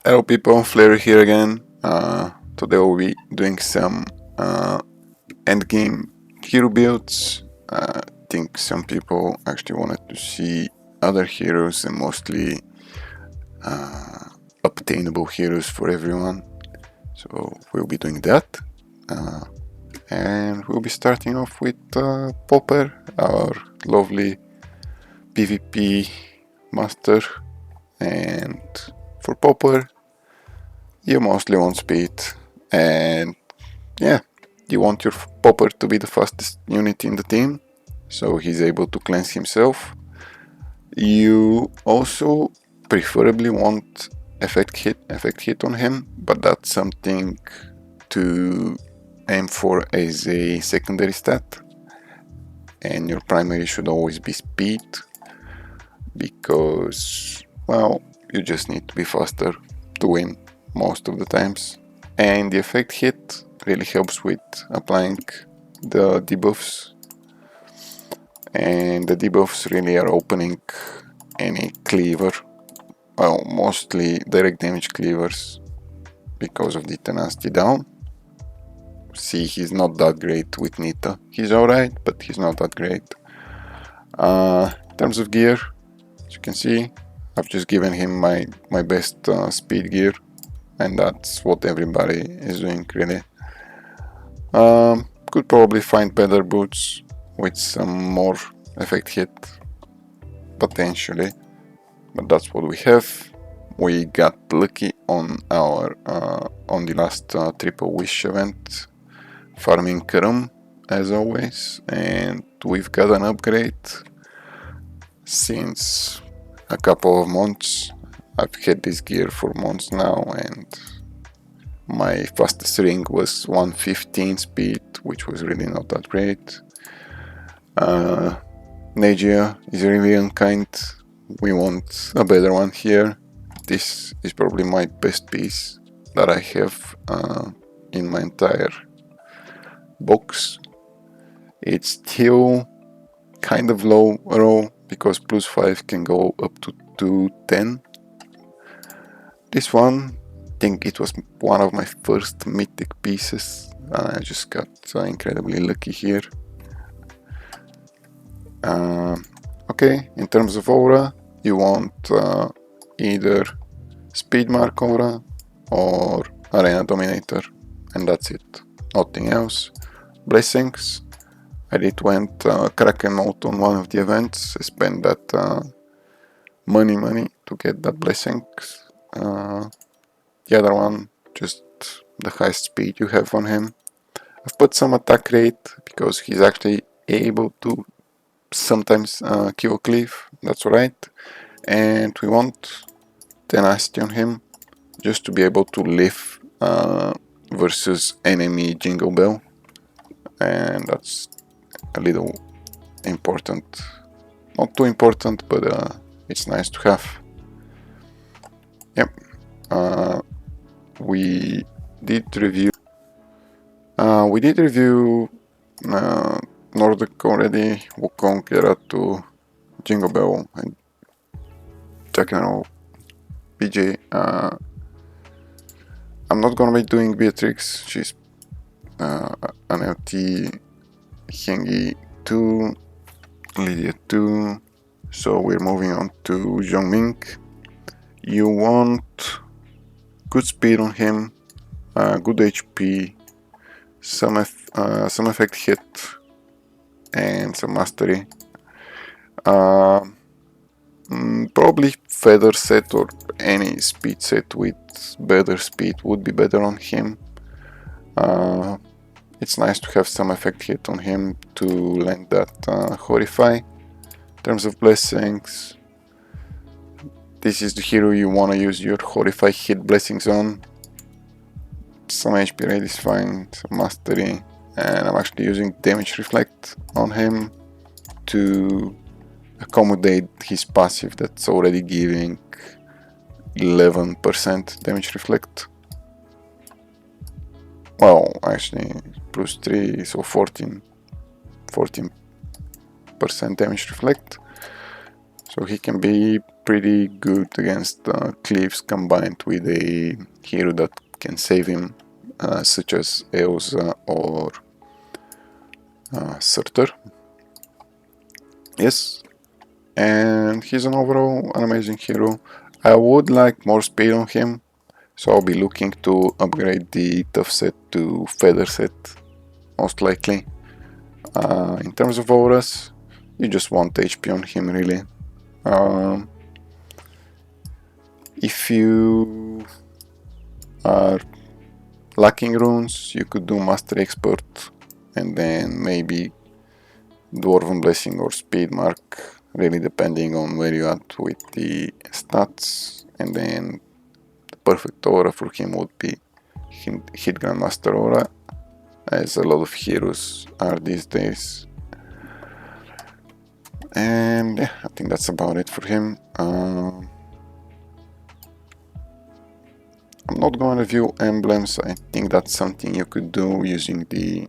Hello people, Flaery here again. Today we'll be doing some endgame hero builds. I think some people actually wanted to see other heroes and mostly obtainable heroes for everyone. So we'll be doing that. And we'll be starting off with Popper, our lovely PvP master. And for Popper, you mostly want speed, and yeah, you want your Popper to be the fastest unit in the team, so he's able to cleanse himself. You also preferably want effect hit on him, but that's something to aim for as a secondary stat, and your primary should always be speed, because, well, you just need to be faster to win most of the times. And the effect hit really helps with applying the debuffs, and the debuffs really are opening any cleaver, well, mostly direct damage cleavers, because of the tenacity down. See, he's not that great with Nita. He's alright, but he's not that great. In terms of gear, as you can see, I've just given him my best speed gear, and that's what everybody is doing, really. Could probably find better boots with some more effect hit, potentially, but that's what we have. We got lucky on our on the last triple wish event, farming Karum as always, and we've got an upgrade. Since a couple of months, I've had this gear for months now, and my fastest ring was 115 speed, which was really not that great. Nagia is really unkind. We want a better one here. This is probably my best piece that I have in my entire box. It's still kind of low roll, because +5 can go up to 210. This one, I think it was one of my first mythic pieces. I just got incredibly lucky here. Okay, in terms of aura, you want either Speed Mark aura or Arena Dominator, and that's it, nothing else. Blessings, I did went Kraken mode on one of the events. I spent that money to get that blessings. The other one, just the highest speed you have on him. I've put some attack rate, because he's actually able to sometimes kill a cleave, that's right. And we want tenacity on him, just to be able to live versus enemy Jingle Bell, and that's a little important. Not too important, but it's nice to have. Yep. We did review Nordic already, Wukong, Geratu, Jingle Bell, and General PJ. I'm not gonna be doing Beatrix, she's an LT, Hengi 2, Lydia 2, so we're moving on to Zhongming. You want good speed on him, good HP, some effect hit, and some mastery. Probably feather set or any speed set with better speed would be better on him. It's nice to have some effect hit on him to land that Horrify. In terms of blessings, this is the hero you want to use your Horrify hit blessings on. Some HP rate is fine, some mastery, and I'm actually using damage reflect on him to accommodate his passive that's already giving 11% damage reflect. Well, actually +3, so 14% damage reflect, so he can be pretty good against cliffs combined with a hero that can save him, such as Eosa or Surtur. Yes, and he's an overall an amazing hero. I would like more speed on him, so I'll be looking to upgrade the tough set to feather set, most likely. In terms of auras, you just want HP on him really. If you are lacking runes, you could do Master Expert and then maybe Dwarven Blessing or Speed Mark, really depending on where you are at with the stats. And then the perfect aura for him would be Hit Grandmaster Aura, as a lot of heroes are these days. And yeah, I think that's about it for him. I'm not going to review emblems. I think that's something you could do using the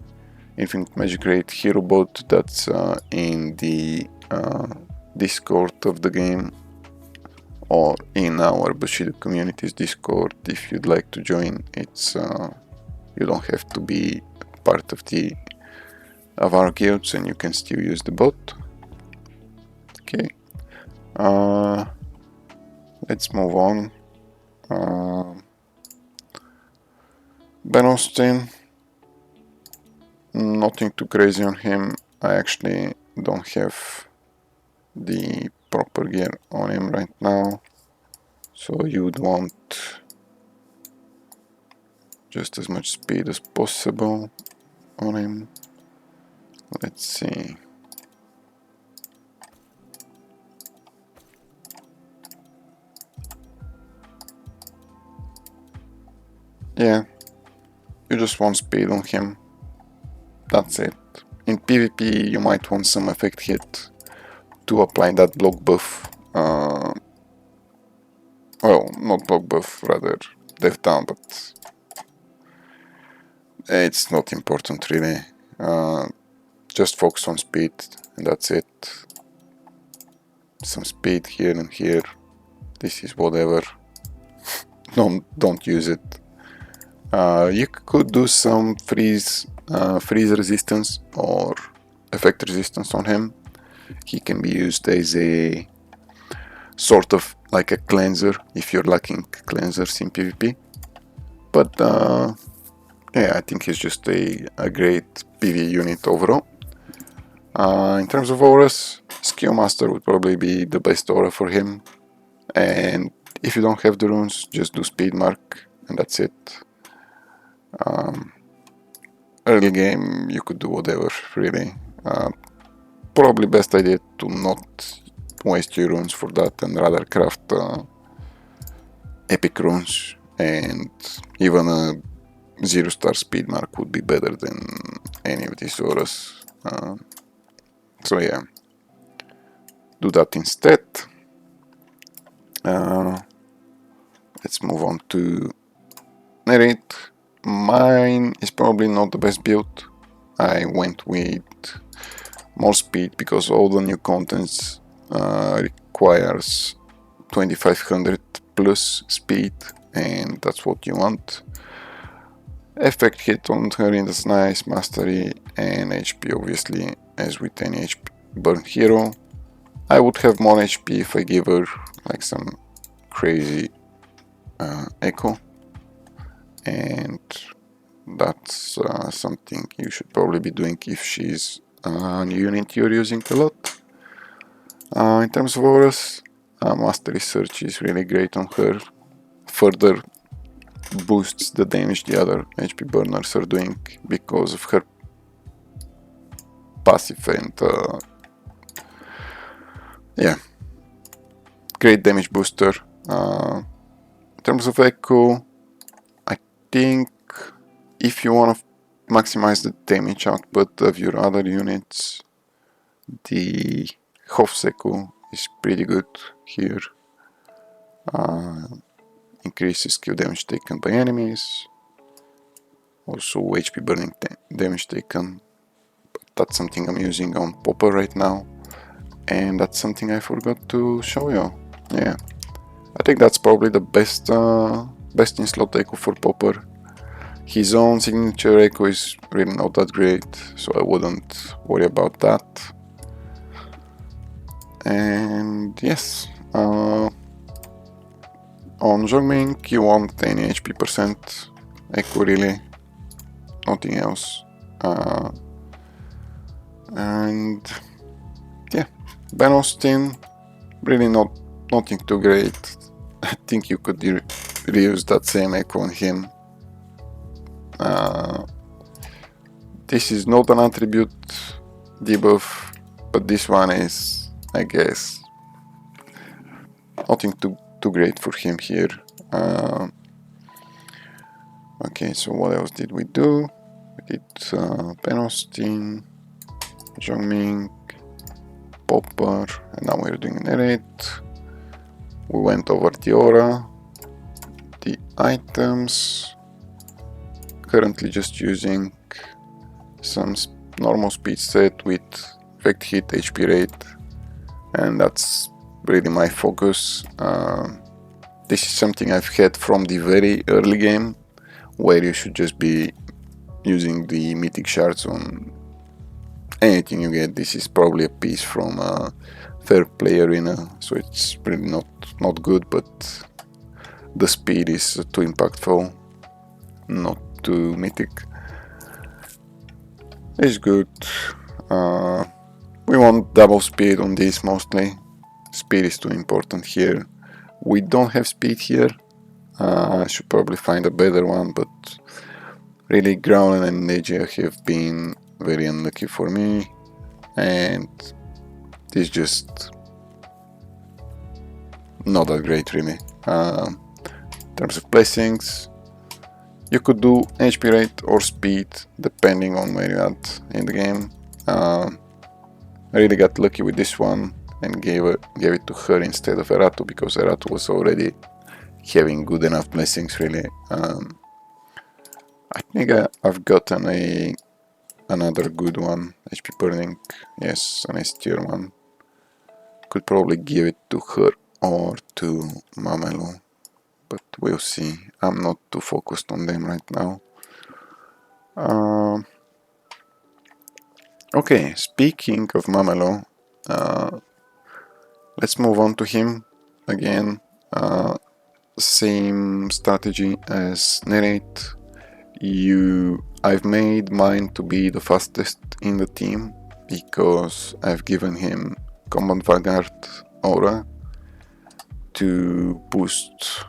Infinite Magicraid hero bot that's in the Discord of the game, or in our Bushido Communities Discord if you'd like to join. It's you don't have to be part of our guilds and you can still use the bot. Okay, let's move on. Benaustin, nothing too crazy on him. I actually don't have the proper gear on him right now, so you'd want just as much speed as possible on him. Let's see. Yeah, you just want speed on him. That's it. In PvP you might want some effect hit to apply that block buff. Well, not block buff, rather death down, but it's not important really. Just focus on speed and that's it. Some speed here and here. This is whatever. Don't use it. You could do some freeze resistance or effect resistance on him. He can be used as a sort of like a cleanser if you're lacking cleansers in PvP. But yeah, I think he's just a great PvE unit overall. In terms of auras, Skill Master would probably be the best aura for him. And if you don't have the runes, just do Speed Mark and that's it. Early game you could do whatever really. Probably best idea to not waste your runes for that and rather craft epic runes, and even a 0-star speed mark would be better than any of these auras. So yeah, do that instead. Let's move on to nereid. Mine is probably not the best build. I went with more speed because all the new contents requires 2500 plus speed, and that's what you want. Effect hit on her is nice, mastery and HP obviously, as with any HP burn hero. I would have more HP if I give her like some crazy echo, and that's something you should probably be doing if she's a new unit you're using a lot. In terms of auras, Mastery Search is really great on her. Further boosts the damage the other HP burners are doing because of her passive, and yeah, great damage booster. In terms of echo, I think if you want to maximize the damage output of your other units, the Hof's echo is pretty good here. Increases skill damage taken by enemies, also HP burning damage taken, but that's something I'm using on Popper right now, and that's something I forgot to show you. Yeah, I think that's probably the best best in slot echo for Popper. His own signature echo is really not that great, so I wouldn't worry about that. And yes, on zhongming you want any HP percent echo really, nothing else. And yeah, benaustin, really nothing too great. I think you could reuse that same echo on him. This is not an attribute debuff, but this one is, I guess, nothing too great for him here. Okay, so what else did we do? We did benaustin, zhongming, Popper, and now we're doing nereid. We went over the aura, the items, currently just using some normal speed set with effect hit, HP rate, and that's really my focus. This is something I've had from the very early game, where you should just be using the mythic shards on anything you get. This is probably a piece from a fair play arena, so it's really not good, but the speed is too impactful, not too mythic. It's good. We want double speed on this mostly. Speed is too important here. We don't have speed here. I should probably find a better one, but really Ground and Negia have been very unlucky for me, and this just not that great really. In terms of blessings, you could do HP rate or speed depending on where you're at in the game. I really got lucky with this one and gave it to her instead of Eratu, because Eratu was already having good enough blessings really. I think I've gotten another good one, HP burning, yes, an S tier one. Could probably give it to her or to Mamelo, but we'll see. I'm not too focused on them right now. Okay, speaking of Mamelo, let's move on to him again. Same strategy as nereid. I've made mine to be the fastest in the team because I've given him Combat Vanguard aura to boost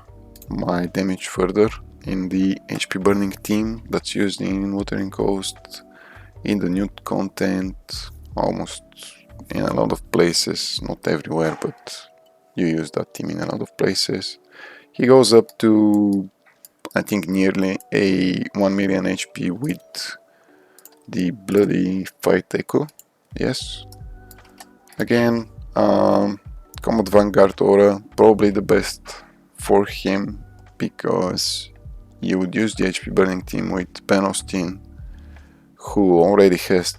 my damage further in the HP burning team that's used in Wuthering Coast, in the nude content, almost in a lot of places, not everywhere, but you use that team in a lot of places. He goes up to, I think, nearly a 1 million HP with the bloody fight echo. Yes. Again, Combat Vanguard aura, probably the best for him, because you would use the HP burning team with benaustin, who already has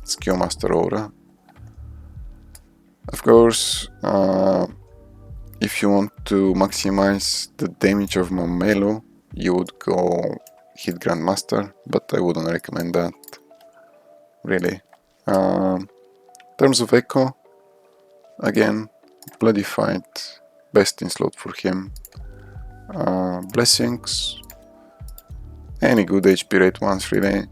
Skill Master aura. Of course, if you want to maximize the damage of Mamelo, you would go hit Grandmaster, but I wouldn't recommend that, really. In terms of echo, again, bloody fight, best in slot for him. Blessings, any good HP rate ones really,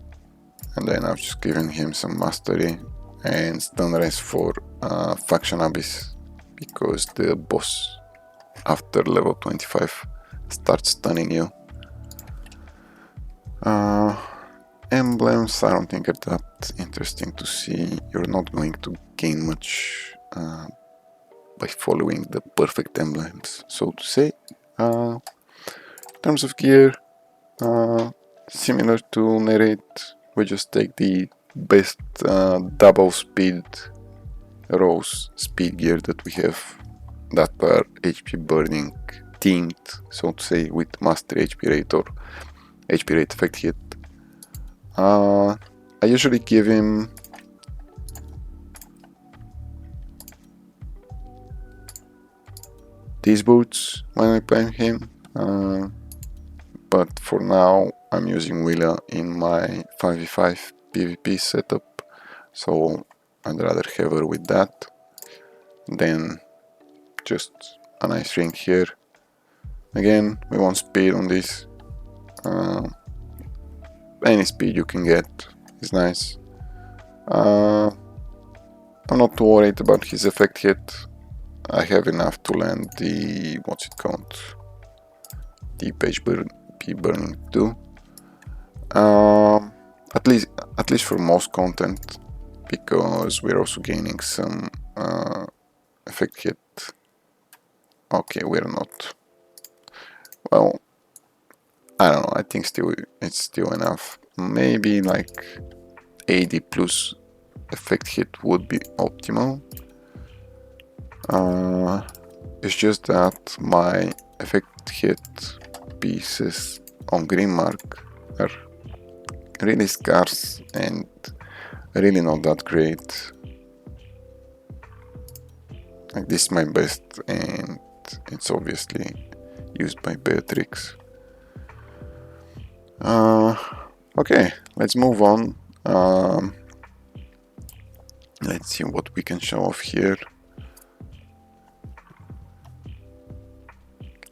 and then I've just given him some mastery and stun rest for Faction Abyss, because the boss after level 25 starts stunning you. Emblems, I don't think are that interesting to see. You're not going to gain much by following the perfect emblems, so to say. In terms of gear, similar to nereid, we just take the best double speed rose speed gear that we have, that are HP burning themed, so to say, with master HP rate or HP rate effect hit. I usually give him these boots when I play him, but for now I'm using Willa in my 5v5 PvP setup, so I'd rather have her with that than just a nice ring here. Again, we want speed on this. Any speed you can get is nice. I'm not too worried about his effect hit. I have enough to land the, what's it called, the page burning too. At least for most content, because we're also gaining some effect hit. Okay, we're not. Well, I don't know. I think it's still enough. Maybe like 80 plus effect hit would be optimal. It's just that my effect hit pieces on green mark are really scarce and really not that great. Like, this is my best, and it's obviously used by Beatrix. Okay, let's move on. Let's see what we can show off here.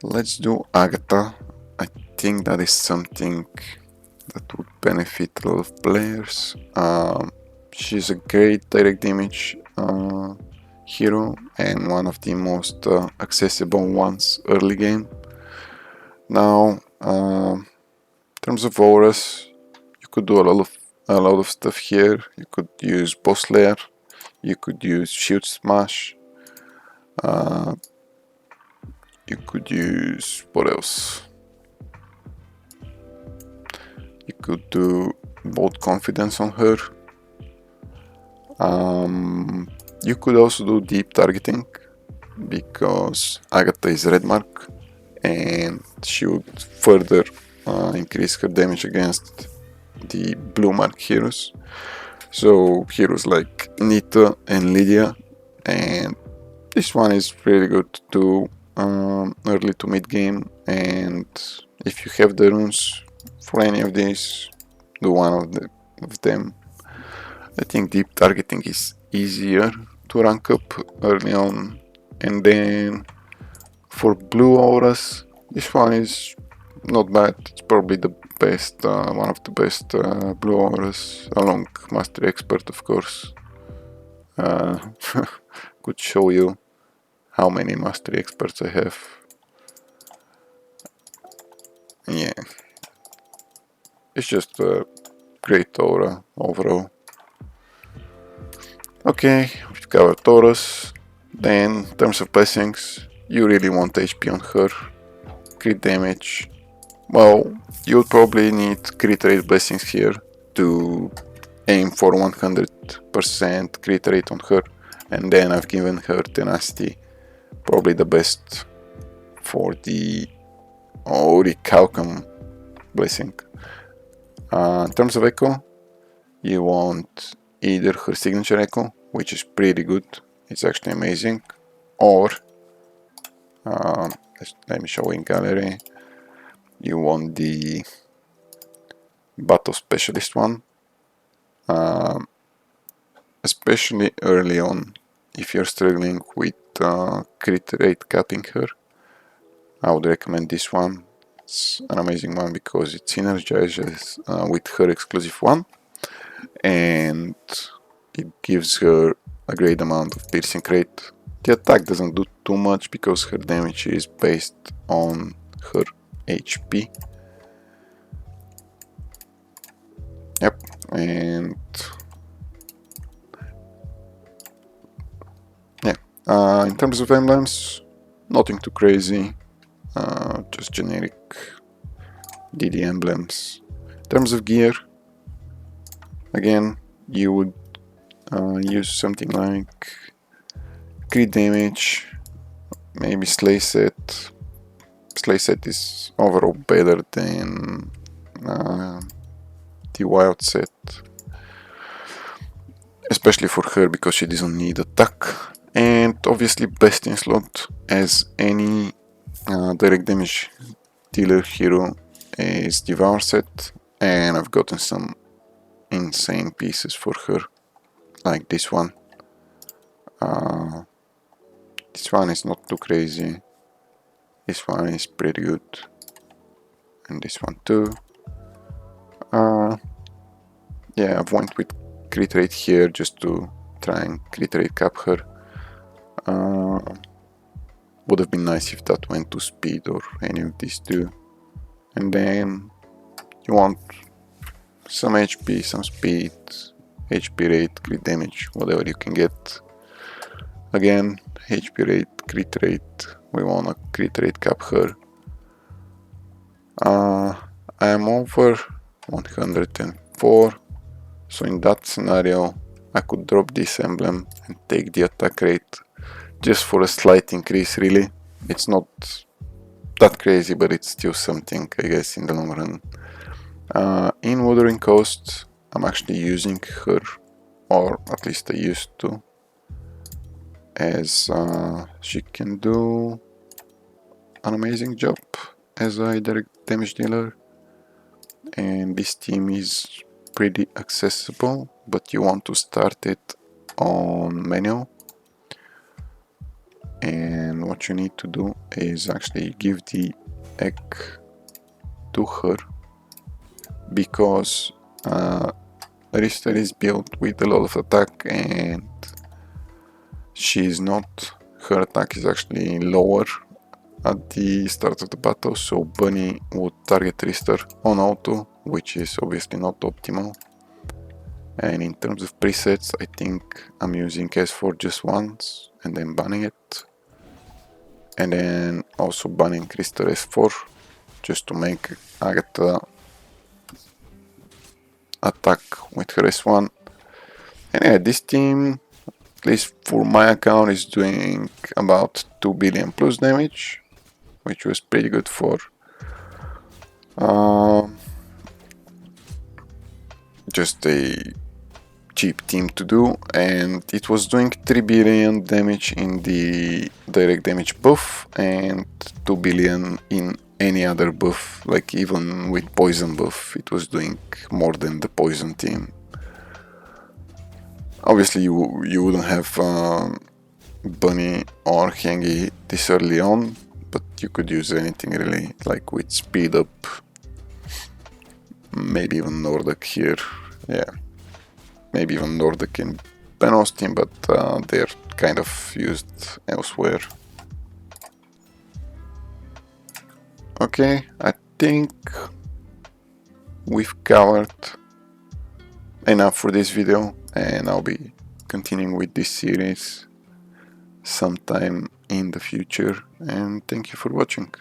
Let's do Agatha. I think that is something that would benefit a lot of players. She's a great direct damage hero and one of the most accessible ones early game. Now, in terms of auras, you could do a lot of stuff here. You could use Boss Lair, you could use Shield Smash, you could use, what else? You could do Bold Confidence on her. You could also do Deep Targeting, because Agatha is red mark and she would further increase her damage against the blue mark heroes. So heroes like Nita and Lydia, and this one is really good to do early to mid game, and if you have the runes for any of these, do one of them. I think Deep Targeting is easier to rank up early on, and then for blue auras, this one is not bad. It's probably the best, one of the best blue auras, along Master Expert, of course. Could show you how many Master Experts I have. Yeah, it's just a great aura overall. Okay, we've covered Taurus. Then, in terms of blessings, you really want HP on her. Crit damage. Well, you'll probably need crit rate blessings here to aim for 100% crit rate on her. And then I've given her tenacity, probably the best for the Orichalcum blessing. In terms of echo, you want either her signature echo, which is pretty good, it's actually amazing, or let me show in gallery, you want the battle specialist one, especially early on. If you're struggling with crit rate capping her, I would recommend this one. It's an amazing one because it synergizes with her exclusive one, and it gives her a great amount of piercing rate. The attack doesn't do too much because her damage is based on her HP. Yep, and yeah, in terms of emblems, nothing too crazy, just generic DD emblems. In terms of gear, again, you would use something like crit damage, maybe Slay Set. Slay Set is overall better than the Wild Set, especially for her because she doesn't need attack, And obviously best in slot, as any direct damage dealer hero, is Devour set, and I've gotten some insane pieces for her, like this one. This one is not too crazy, this one is pretty good, and this one too. Yeah, I've went with crit rate here just to try and crit rate cap her. Would have been nice if that went to speed or any of these two. And then you want some HP, some speed, HP rate, crit damage, whatever you can get. Again, HP rate, crit rate, we wanna crit rate cap her. I am over 104, so in that scenario I could drop this emblem and take the attack rate just for a slight increase, really. It's not that crazy, but it's still something, I guess, in the long run. In Wuthering Coast, I'm actually using her, or at least I used to, as she can do an amazing job as a direct damage dealer. And this team is pretty accessible, but you want to start it on manual. And what you need to do is actually give the egg to her, because Rister is built with a lot of attack and she is not. Her attack is actually lower at the start of the battle, so Bunny would target Rister on auto, which is obviously not optimal. And in terms of presets, I think I'm using S4 just once and then banning it. And then also banning Rister S4 just to make Agatha attack with her S1. And yeah, this team, at least for my account, is doing about 2 billion plus damage, which was pretty good for just a cheap team to do. And it was doing 3 billion damage in the direct damage buff and 2 billion in any other buff, like even with poison buff it was doing more than the poison team. Obviously you wouldn't have Bunny or Hengi this early on, but you could use anything really, like with speed up, maybe even Nordic here, yeah, maybe even Nordic and benaustin, but they're kind of used elsewhere. Okay, I think we've covered enough for this video, and I'll be continuing with this series sometime in the future, and thank you for watching.